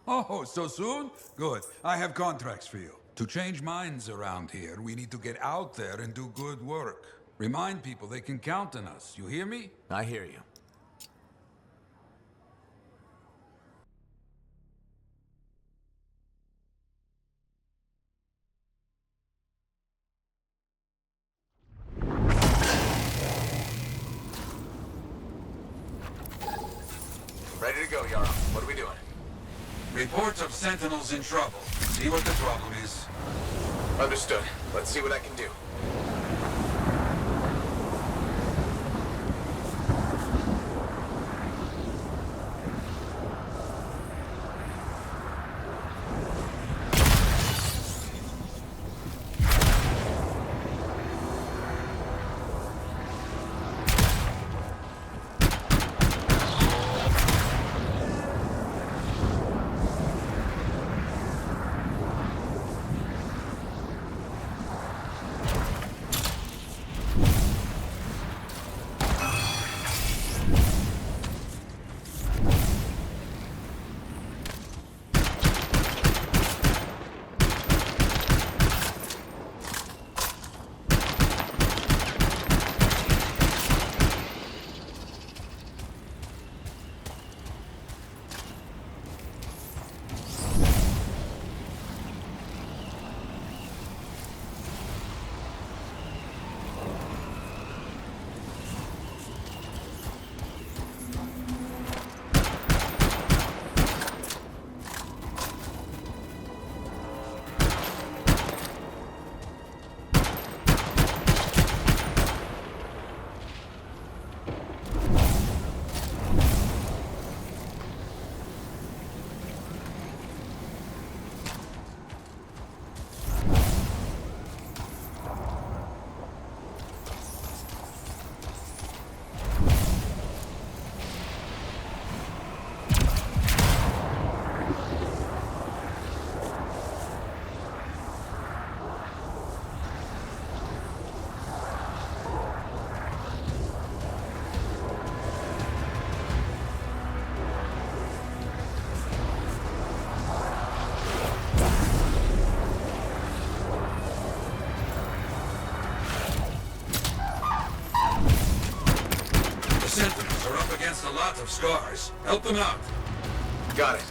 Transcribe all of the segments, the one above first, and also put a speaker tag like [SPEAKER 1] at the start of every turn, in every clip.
[SPEAKER 1] Oh, so soon? Good. I have contracts for you. To change minds around here, we need to get out there and do good work. Remind people they can count on us. You hear me?
[SPEAKER 2] I hear you. Ready to go, Yarrow. What are we doing?
[SPEAKER 1] Reports of Sentinels in trouble. See what the problem is.
[SPEAKER 2] Understood. Let's see what I can do.
[SPEAKER 1] Sentinels are up against a lot of scars. Help them out.
[SPEAKER 2] Got it.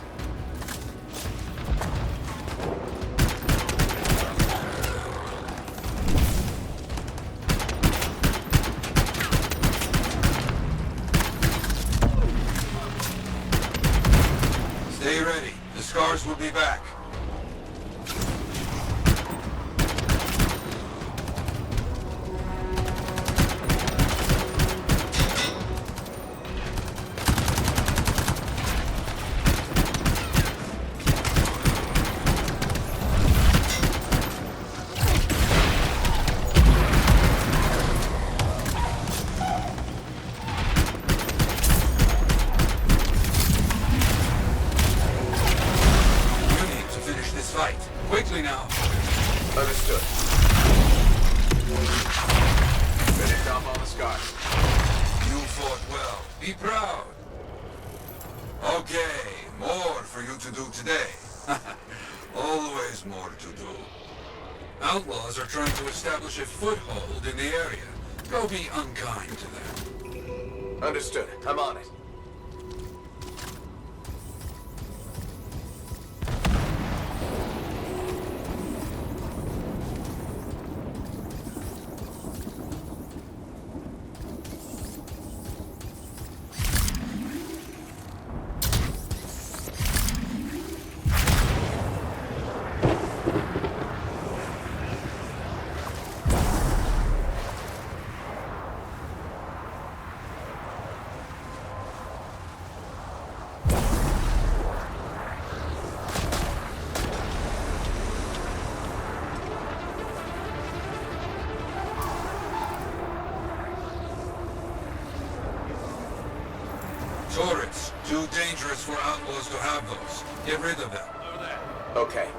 [SPEAKER 1] Stay ready. The scars will be back. Quickly now.
[SPEAKER 2] Understood. Finished off all the scars.
[SPEAKER 1] You fought well. Be proud. Okay, more for you to do today. Always more to do. Outlaws are trying to establish a foothold in the area. Go be unkind to them.
[SPEAKER 2] Understood. I'm on it.
[SPEAKER 1] Turrets. Too dangerous for Outlaws to have those. Get rid of them.
[SPEAKER 2] Okay.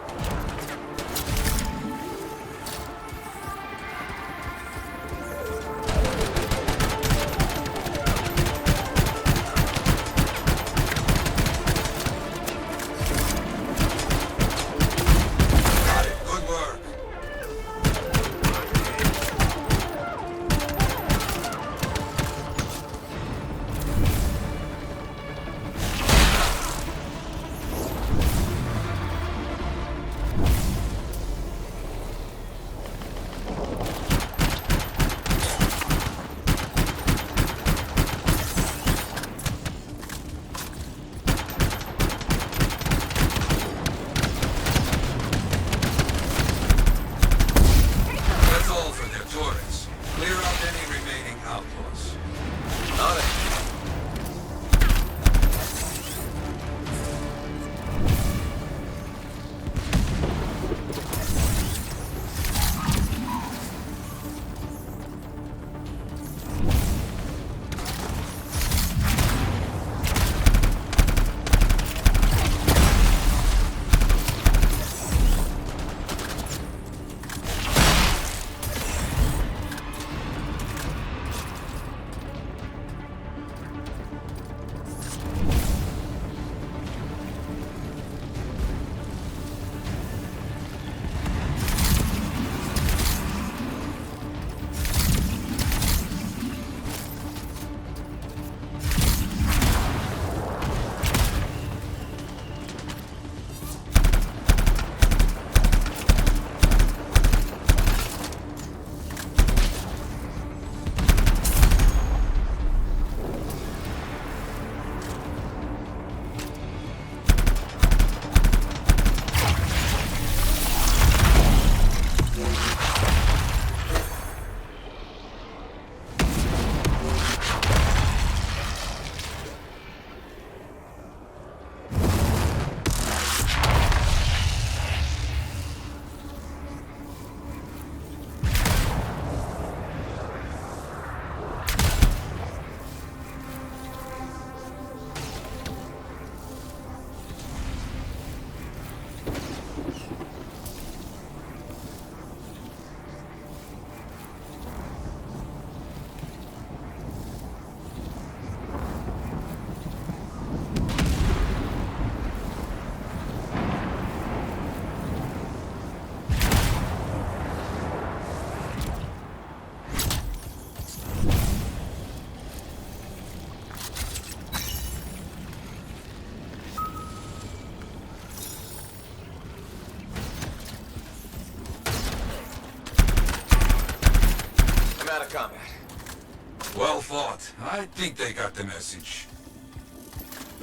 [SPEAKER 1] not. I think they got the message.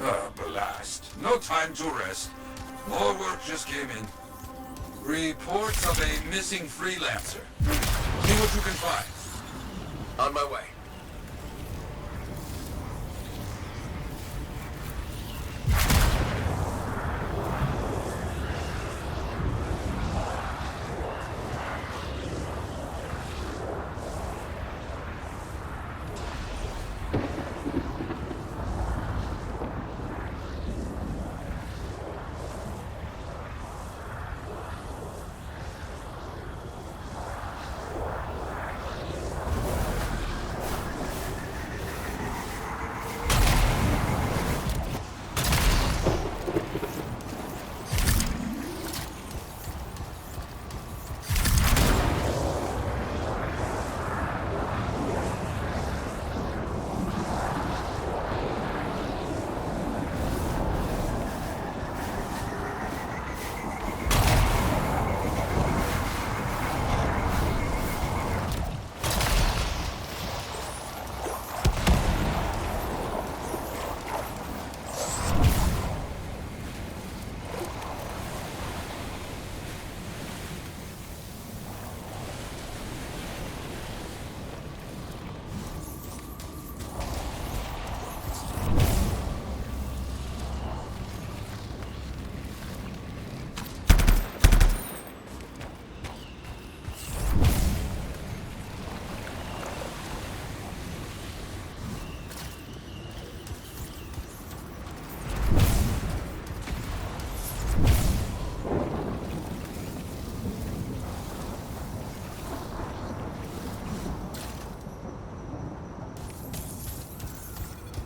[SPEAKER 1] Ah, blast. No time to rest. More work just came in. Reports of a missing Freelancer. See what you can find.
[SPEAKER 2] On my way.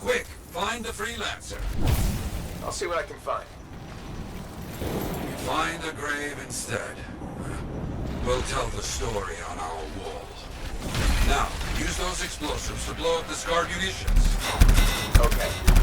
[SPEAKER 1] Quick, find the Freelancer.
[SPEAKER 2] I'll see what I can find.
[SPEAKER 1] Find a grave instead. We'll tell the story on our wall. Now, use those explosives to blow up the scarred munitions.
[SPEAKER 2] Okay.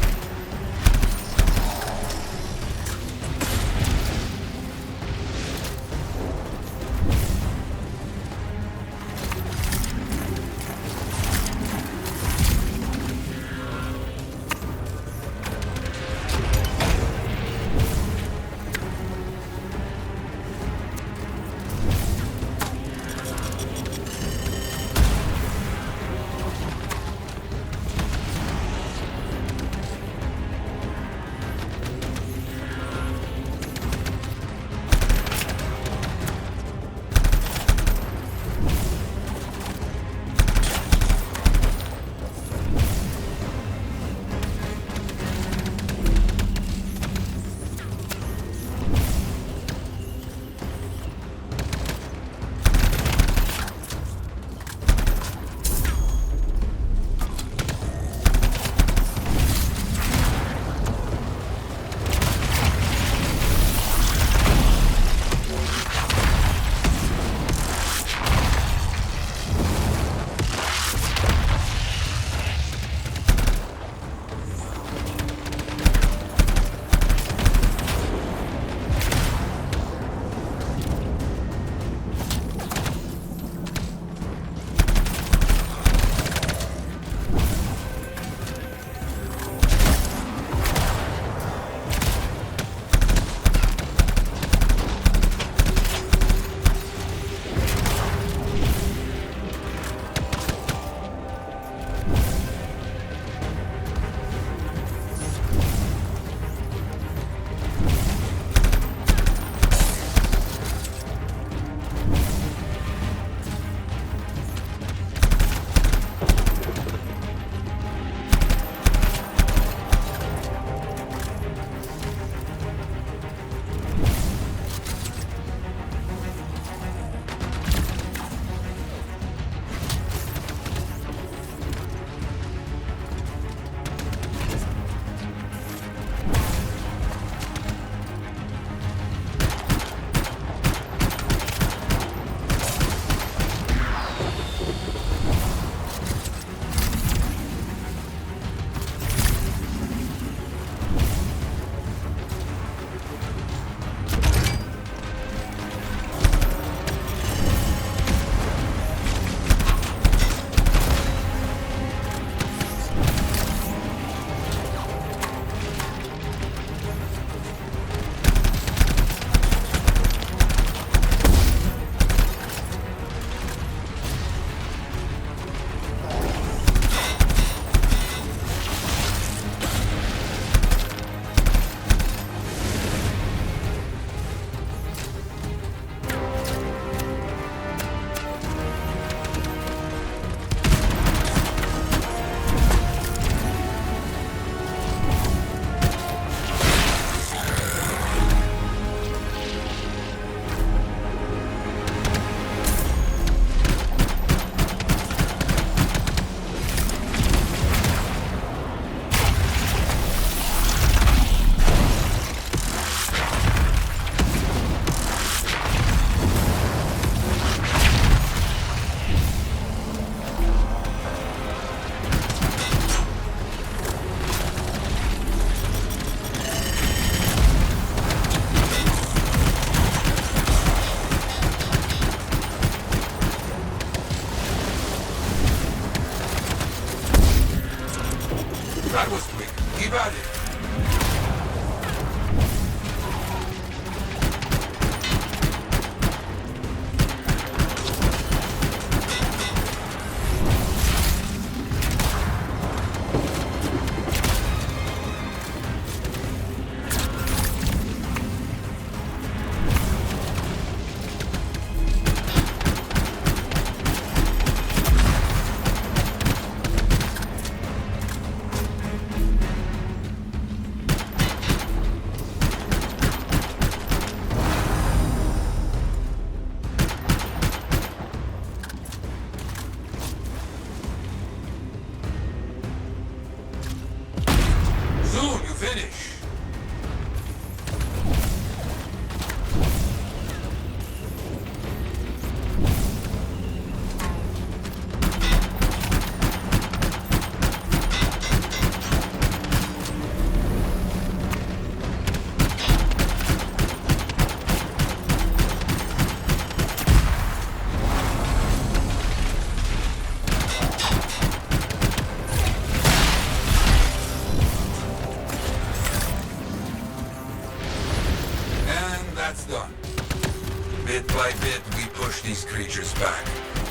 [SPEAKER 1] Bit by bit, we push these creatures back.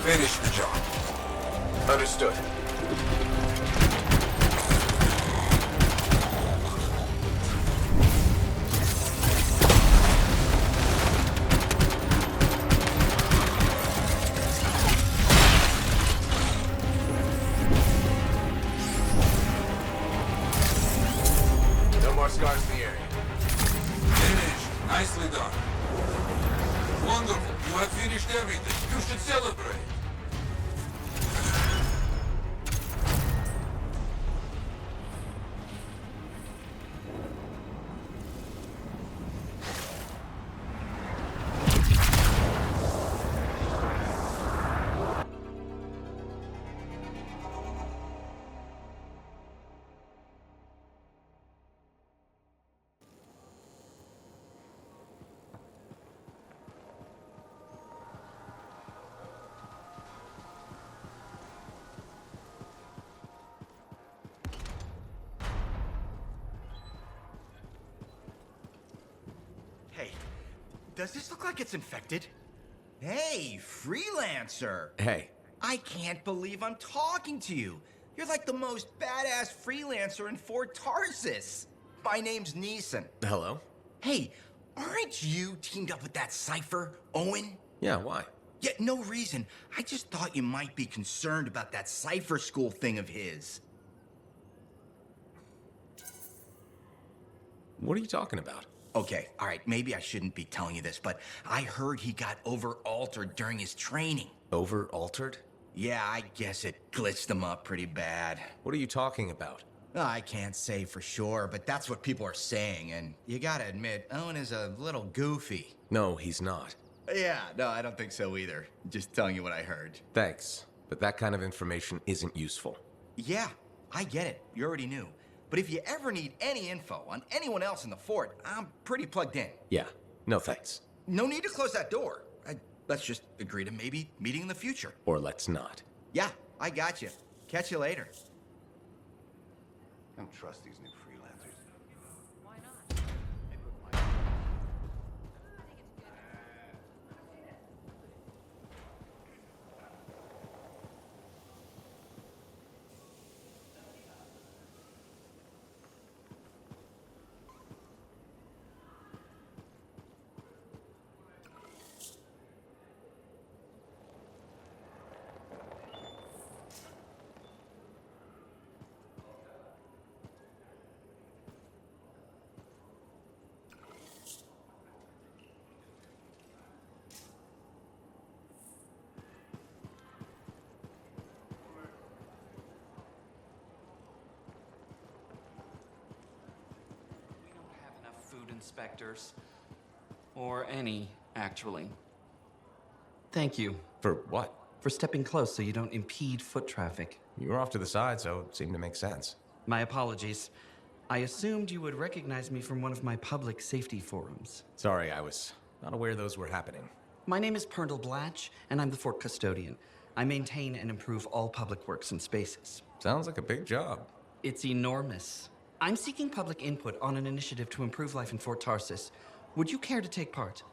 [SPEAKER 1] Finish the job.
[SPEAKER 2] Understood. No more scars in the area.
[SPEAKER 1] Finished. Nicely done. Wonderful. You have finished everything. You should celebrate.
[SPEAKER 3] Hey, does this look like it's infected? Hey, Freelancer!
[SPEAKER 4] Hey,
[SPEAKER 3] I can't believe I'm talking to you. You're like the most badass freelancer in Fort Tarsis. My name's Neeson.
[SPEAKER 4] hello?
[SPEAKER 3] Hey, aren't you teamed up with that cipher, Owen?
[SPEAKER 4] Yeah, why?
[SPEAKER 3] Yeah, no reason. I just thought you might be concerned about that cipher school thing of his.
[SPEAKER 4] What are you talking about?
[SPEAKER 3] Okay, all right, maybe I shouldn't be telling you this, but I heard he got over-altered during his training.
[SPEAKER 4] Over-altered?
[SPEAKER 3] Yeah, I guess it glitched him up pretty bad.
[SPEAKER 4] What are you talking about?
[SPEAKER 3] I can't say for sure, but that's what people are saying, and you gotta admit, Owen is a little goofy.
[SPEAKER 4] No, he's not.
[SPEAKER 3] Yeah, no, I don't think so either. Just telling you what I heard.
[SPEAKER 4] Thanks, but that kind of information isn't useful.
[SPEAKER 3] Yeah, I get it. You already knew. But if you ever need any info on anyone else in the fort, I'm pretty plugged in.
[SPEAKER 4] Yeah, no thanks.
[SPEAKER 3] No need to close that door. Let's just agree to maybe meeting in the future.
[SPEAKER 4] Or let's not.
[SPEAKER 3] Yeah, I got you. Catch you later.
[SPEAKER 5] I don't trust these new freelancers.
[SPEAKER 6] Why not?
[SPEAKER 7] Food inspectors. Or any, actually. Thank you
[SPEAKER 4] For what?
[SPEAKER 7] for stepping close so you don't impede foot traffic.
[SPEAKER 4] You were off to the side, so it seemed to make sense.
[SPEAKER 7] My apologies. I assumed you would recognize me from one of my public safety forums.
[SPEAKER 4] Sorry, I was not aware those were happening.
[SPEAKER 7] My name is Pernell Blatch, and I'm the fort custodian. I maintain and improve all public works and spaces.
[SPEAKER 4] Sounds like a big job.
[SPEAKER 7] It's enormous. I'm seeking public input on an initiative to improve life in Fort Tarsis. Would you care to take part?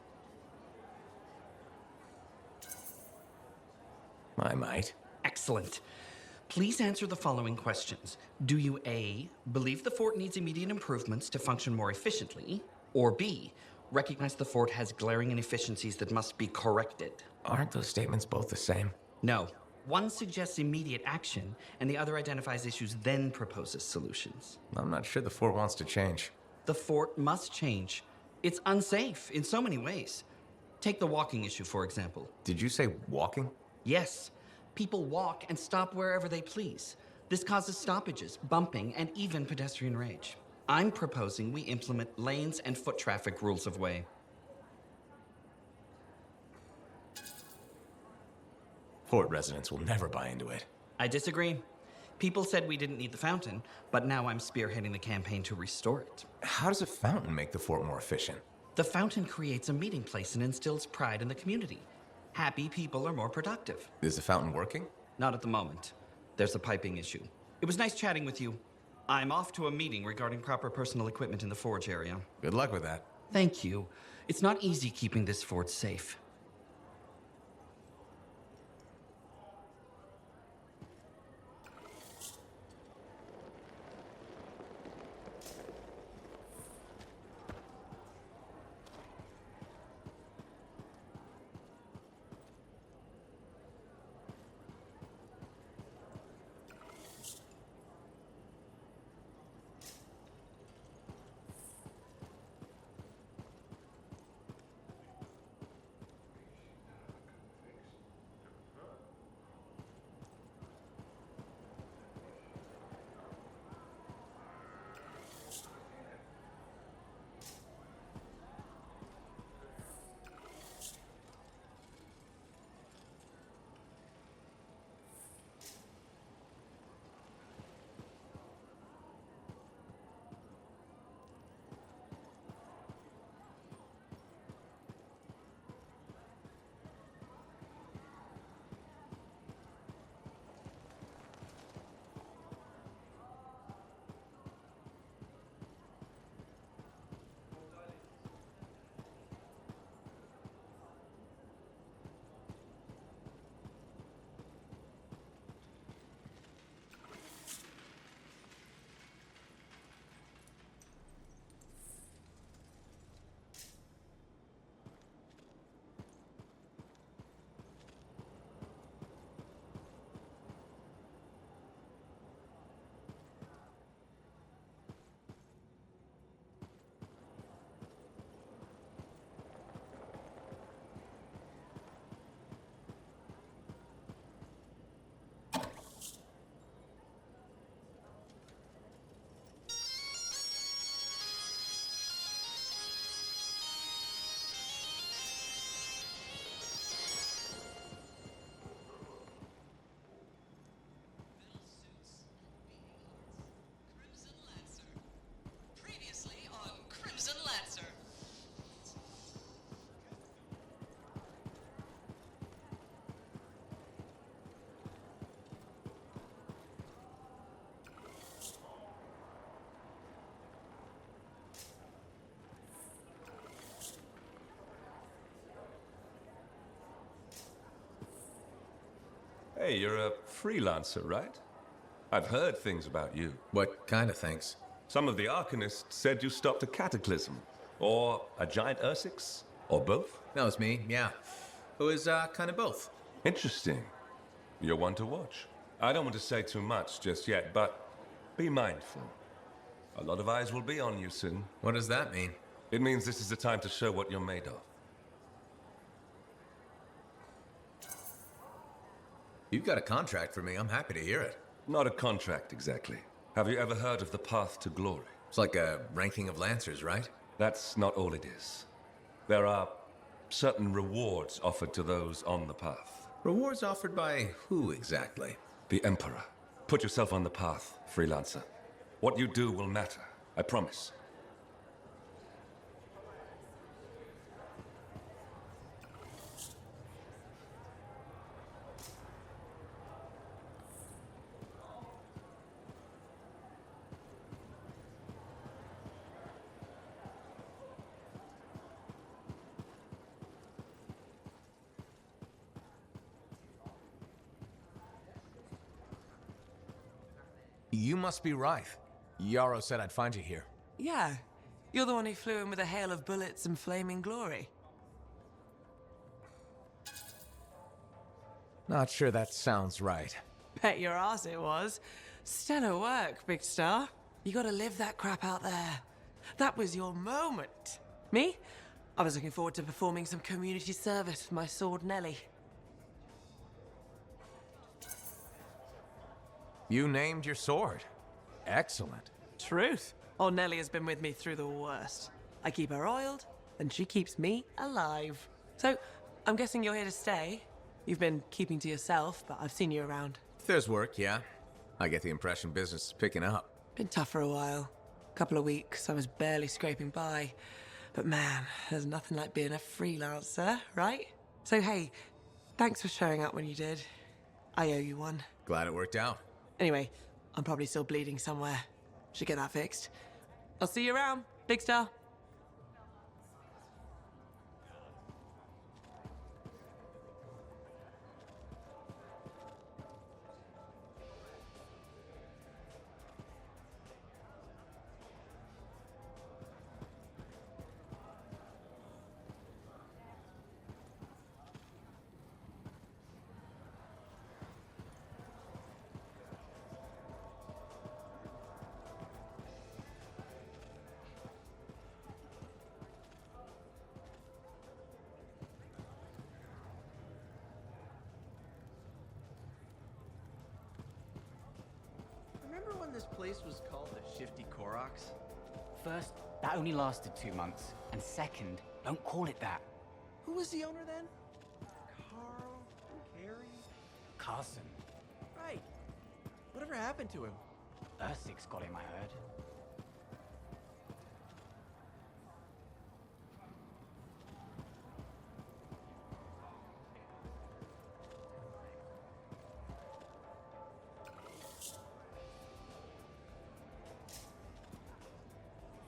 [SPEAKER 4] I might.
[SPEAKER 7] Excellent. Please answer the following questions. Do you A, believe the fort needs immediate improvements to function more efficiently? Or B, recognize the fort has glaring inefficiencies that must be corrected?
[SPEAKER 4] Aren't those statements both the same?
[SPEAKER 7] No. One suggests immediate action, and the other identifies issues, then proposes solutions.
[SPEAKER 4] I'm not sure the fort wants to change.
[SPEAKER 7] The fort must change. It's unsafe in so many ways. Take the walking issue, for example.
[SPEAKER 4] Did you say walking?
[SPEAKER 7] Yes, people walk and stop wherever they please. This causes stoppages, bumping, and even pedestrian rage. I'm proposing we implement lanes and foot traffic rules of way.
[SPEAKER 4] Fort residents will never buy into it.
[SPEAKER 7] I disagree. People said we didn't need the fountain, but now I'm spearheading the campaign to restore it.
[SPEAKER 4] How does a fountain make the fort more efficient?
[SPEAKER 7] The fountain creates a meeting place and instills pride in the community. Happy people are more productive.
[SPEAKER 4] Is the fountain working?
[SPEAKER 7] Not at the moment. There's a piping issue. It was nice chatting with you. I'm off to a meeting regarding proper personal equipment in the forge area.
[SPEAKER 4] Good luck with that.
[SPEAKER 7] Thank you. It's not easy keeping this fort safe.
[SPEAKER 6] Hey, you're a freelancer, right? I've heard things about you.
[SPEAKER 4] What kind of things?
[SPEAKER 6] Some of the Arcanists said you stopped a cataclysm, or a giant Ursix, or both.
[SPEAKER 4] That was me, yeah. It was, kind of both.
[SPEAKER 6] Interesting. You're one to watch. I don't want to say too much just yet, but be mindful. A lot of eyes will be on you soon.
[SPEAKER 4] What does that mean?
[SPEAKER 6] It means this is the time to show what you're made of.
[SPEAKER 4] You've got a contract for me. I'm happy to hear it.
[SPEAKER 6] Not a contract, exactly. Have you ever heard of the Path to Glory?
[SPEAKER 4] It's like a ranking of Lancers, right?
[SPEAKER 6] That's not all it is. There are certain rewards offered to those on the path.
[SPEAKER 4] Rewards offered by who exactly?
[SPEAKER 6] The Emperor. Put yourself on the path, Freelancer. What you do will matter, I promise.
[SPEAKER 4] You must be right. Yarrow said I'd find you here.
[SPEAKER 8] Yeah. You're the one who flew in with a hail of bullets and flaming glory.
[SPEAKER 4] Not sure that sounds right.
[SPEAKER 8] Bet your ass it was. Stellar work, Big Star. You gotta live that crap out there. That was your moment. Me? I was looking forward to performing some community service with my sword Nelly.
[SPEAKER 4] You named your sword. Excellent.
[SPEAKER 8] Truth. Old Nelly has been with me through the worst. I keep her oiled, and she keeps me alive. So, I'm guessing you're here to stay. You've been keeping to yourself, but I've seen you around.
[SPEAKER 4] If there's work, yeah. I get the impression business is picking up.
[SPEAKER 8] Been tough for a while. Couple of weeks, I was barely scraping by. But man, there's nothing like being a freelancer, right? So hey, thanks for showing up when you did. I owe you one.
[SPEAKER 4] Glad it worked out.
[SPEAKER 8] Anyway, I'm probably still bleeding somewhere. Should get that fixed. I'll see you around, Big Star.
[SPEAKER 9] Remember when this place was called the Shifty Koroks?
[SPEAKER 10] First, that only lasted 2 months. And second, don't call it that.
[SPEAKER 9] Who was the owner then? Carl? Carrie?
[SPEAKER 10] Carson.
[SPEAKER 9] Right. Whatever happened to him?
[SPEAKER 10] Ursix got him, I heard.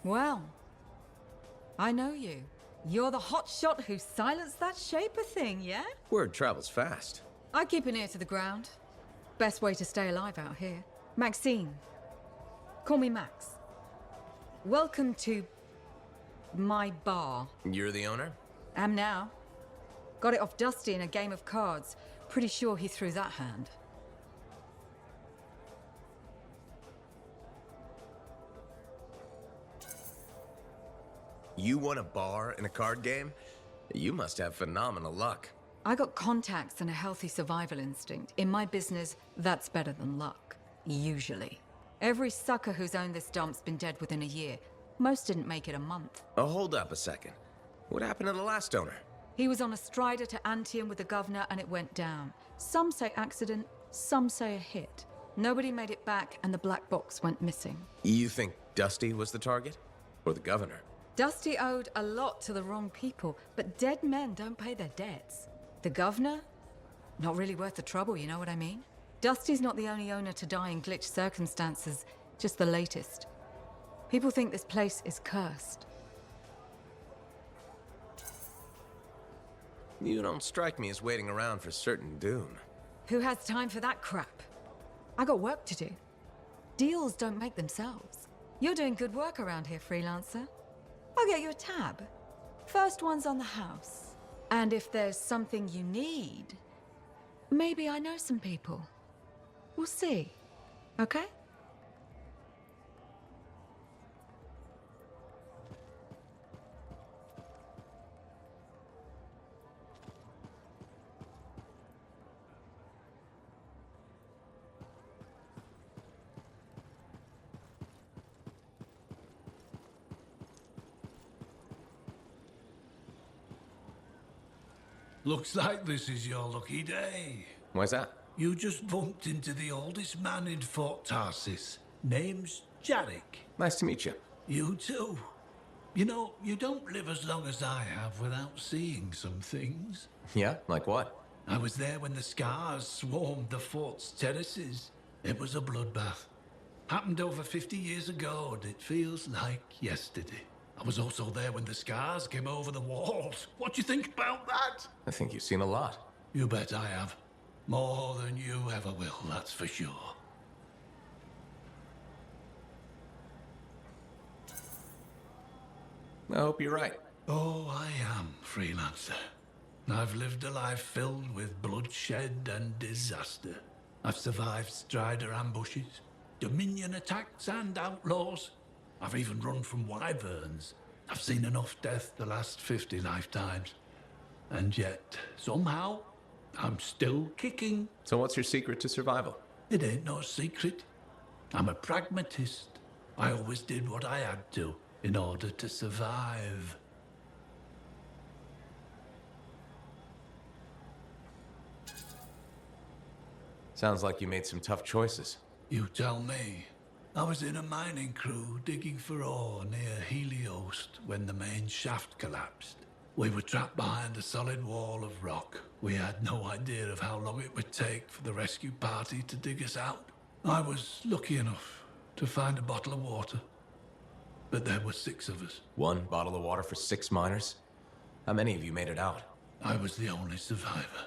[SPEAKER 11] Well, I know you. You're the hotshot who silenced that Shaper thing, yeah?
[SPEAKER 4] Word travels fast.
[SPEAKER 11] I keep an ear to the ground. Best way to stay alive out here. Maxine. Call me Max. Welcome to my bar.
[SPEAKER 4] You're the owner?
[SPEAKER 11] Am now. Got it off Dusty in a game of cards. Pretty sure he threw that hand.
[SPEAKER 4] You won a bar in a card game? You must have phenomenal luck.
[SPEAKER 11] I got contacts and a healthy survival instinct. In my business, that's better than luck. Usually. Every sucker who's owned this dump's been dead within a year. Most didn't make it a month.
[SPEAKER 4] Oh, hold up a second. What happened to the last owner?
[SPEAKER 11] He was on a strider to Anthem with the governor and it went down. Some say accident, some say a hit. Nobody made it back and the black box went missing.
[SPEAKER 4] You think Dusty was the target? Or the governor?
[SPEAKER 11] Dusty owed a lot to the wrong people, but dead men don't pay their debts. The governor? Not really worth the trouble, you know what I mean? Dusty's not the only owner to die in glitched circumstances, just the latest. People think this place is cursed.
[SPEAKER 4] You don't strike me as waiting around for certain doom.
[SPEAKER 11] Who has time for that crap? I got work to do. Deals don't make themselves. You're doing good work around here, Freelancer. I'll get you a tab. First one's on the house. And if there's something you need, maybe I know some people. We'll see. Okay?
[SPEAKER 12] Looks like this is your lucky day.
[SPEAKER 4] Why's that?
[SPEAKER 12] You just bumped into the oldest man in Fort Tarsis. Name's Jarek.
[SPEAKER 4] Nice to meet you.
[SPEAKER 12] You too. You know, you don't live as long as I have without seeing some things.
[SPEAKER 4] Yeah? Like what?
[SPEAKER 12] I was there when the scars swarmed the fort's terraces. It was a bloodbath. Happened over 50 years ago, and it feels like yesterday. I was also there when the scars came over the walls. What do you think about that?
[SPEAKER 4] I think you've seen a lot.
[SPEAKER 12] You bet I have. More than you ever will, that's for sure.
[SPEAKER 4] I hope you're right.
[SPEAKER 12] Oh, I am, Freelancer. I've lived a life filled with bloodshed and disaster. I've survived Strider ambushes, Dominion attacks and outlaws. I've even run from wyverns. I've seen enough death to last 50 lifetimes. And yet, somehow, I'm still kicking.
[SPEAKER 4] So what's your secret to survival?
[SPEAKER 12] It ain't no secret. I'm a pragmatist. I always did what I had to in order to survive.
[SPEAKER 4] Sounds like you made some tough choices.
[SPEAKER 12] You tell me. I was in a mining crew digging for ore near Helios when the main shaft collapsed. We were trapped behind a solid wall of rock. We had no idea of how long it would take for the rescue party to dig us out. I was lucky enough to find a bottle of water. But there were 6 of us.
[SPEAKER 4] 1 bottle of water for 6 miners? How many of you made it out?
[SPEAKER 12] I was the only survivor.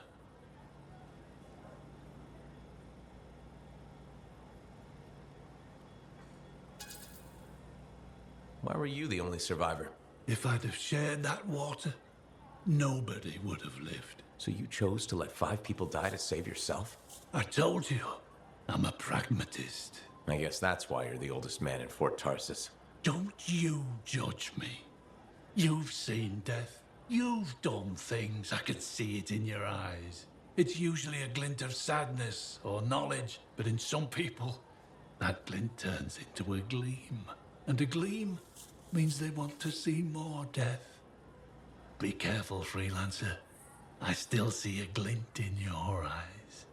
[SPEAKER 4] Why were you the only survivor?
[SPEAKER 12] If I'd have shared that water, nobody would have lived.
[SPEAKER 4] So you chose to let 5 people die to save yourself?
[SPEAKER 12] I told you, I'm a pragmatist.
[SPEAKER 4] I guess that's why you're the oldest man in Fort Tarsis.
[SPEAKER 12] Don't you judge me. You've seen death. You've done things. I can see it in your eyes. It's usually a glint of sadness or knowledge, but in some people, that glint turns into a gleam. And a gleam means they want to see more death. Be careful, Freelancer. I still see a glint in your eyes.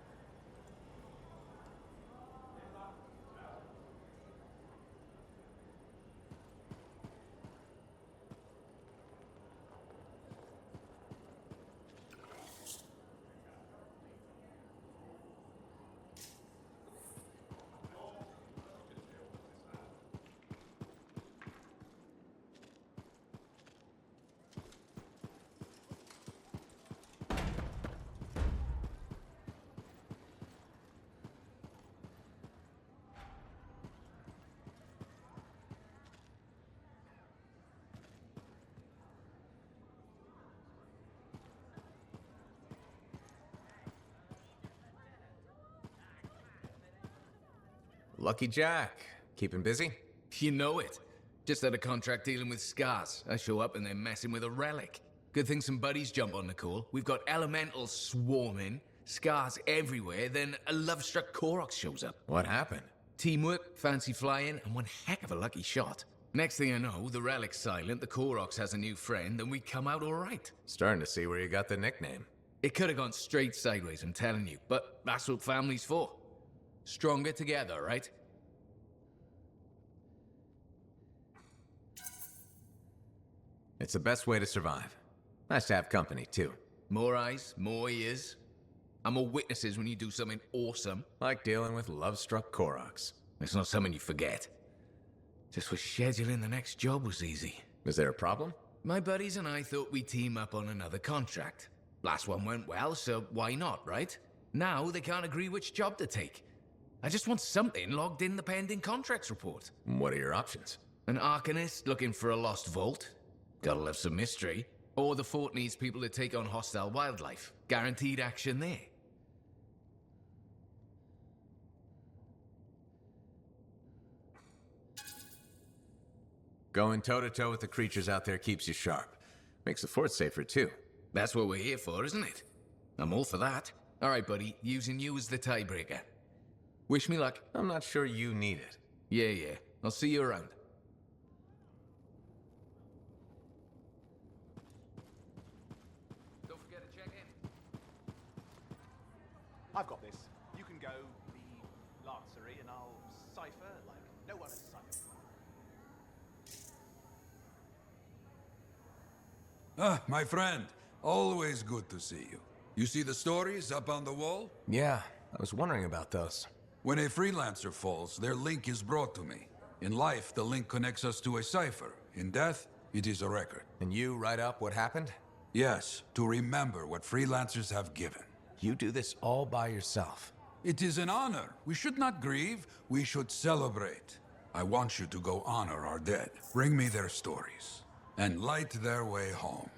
[SPEAKER 4] Lucky Jack. Keeping busy?
[SPEAKER 13] You know it. Just had a contract dealing with scars. I show up and they're messing with a relic. Good thing some buddies jump on the call. We've got elementals swarming, scars everywhere, then a love-struck Koroks shows up.
[SPEAKER 4] What happened?
[SPEAKER 13] Teamwork, fancy flying, and one heck of a lucky shot. Next thing I know, the relic's silent, the Koroks has a new friend, and we come out all right.
[SPEAKER 4] Starting to see where you got the nickname.
[SPEAKER 13] It could have gone straight sideways, I'm telling you, but that's what family's for. Stronger together, right?
[SPEAKER 4] It's the best way to survive. Nice to have company, too.
[SPEAKER 13] More eyes, more ears. And more witnesses when you do something awesome.
[SPEAKER 4] Like dealing with love-struck Koroks.
[SPEAKER 13] It's not something you forget. Just wish scheduling the next job was easy.
[SPEAKER 4] Is there a problem?
[SPEAKER 13] My buddies and I thought we'd team up on another contract. Last one went well, so why not, right? Now they can't agree which job to take. I just want something logged in the pending contracts report.
[SPEAKER 4] What are your options?
[SPEAKER 13] An Arcanist looking for a lost vault. Gotta love some mystery. Or the fort needs people to take on hostile wildlife. Guaranteed action there.
[SPEAKER 4] Going toe-to-toe with the creatures out there keeps you sharp. Makes the fort safer, too.
[SPEAKER 13] That's what we're here for, isn't it? I'm all for that. All right, buddy. Using you as the tiebreaker. Wish me luck.
[SPEAKER 4] I'm not sure you need it.
[SPEAKER 13] Yeah. I'll see you around. Don't forget to check in.
[SPEAKER 5] I've got this. You can go the Lancery and I'll cipher like no one has ciphered.
[SPEAKER 1] Ah, my friend. Always good to see you. You see the stories up on the wall?
[SPEAKER 2] Yeah, I was wondering about those.
[SPEAKER 1] When a freelancer falls, their link is brought to me. In life, the link connects us to a cipher. In death, it is a record.
[SPEAKER 2] And you write up what happened?
[SPEAKER 1] Yes, to remember what freelancers have given.
[SPEAKER 2] You do this all by yourself.
[SPEAKER 1] It is an honor. We should not grieve, we should celebrate. I want you to go honor our dead. Bring me their stories, and light their way home.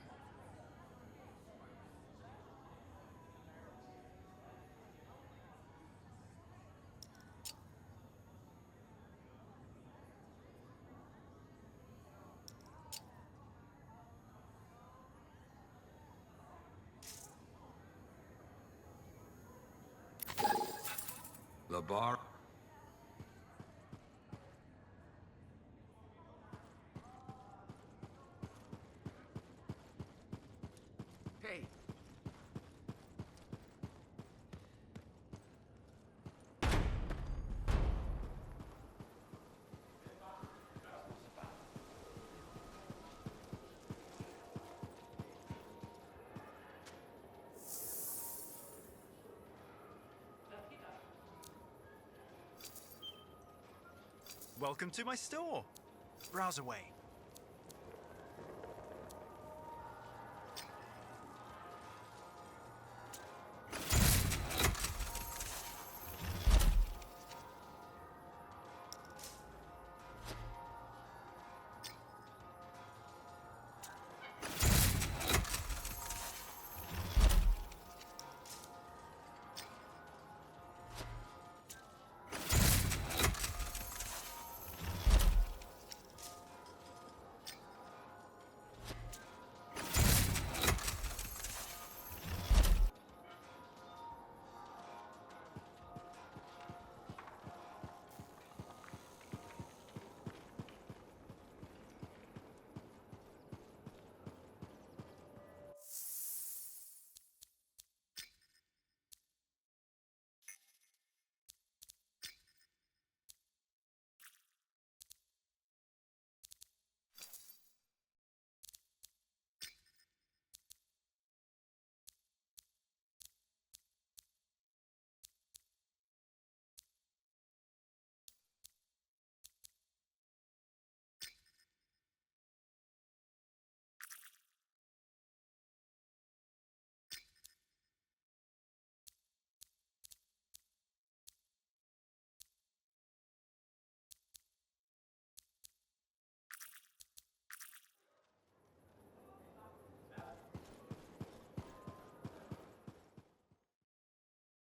[SPEAKER 1] The bar.
[SPEAKER 13] Hey.
[SPEAKER 5] Welcome to my store. Browse away.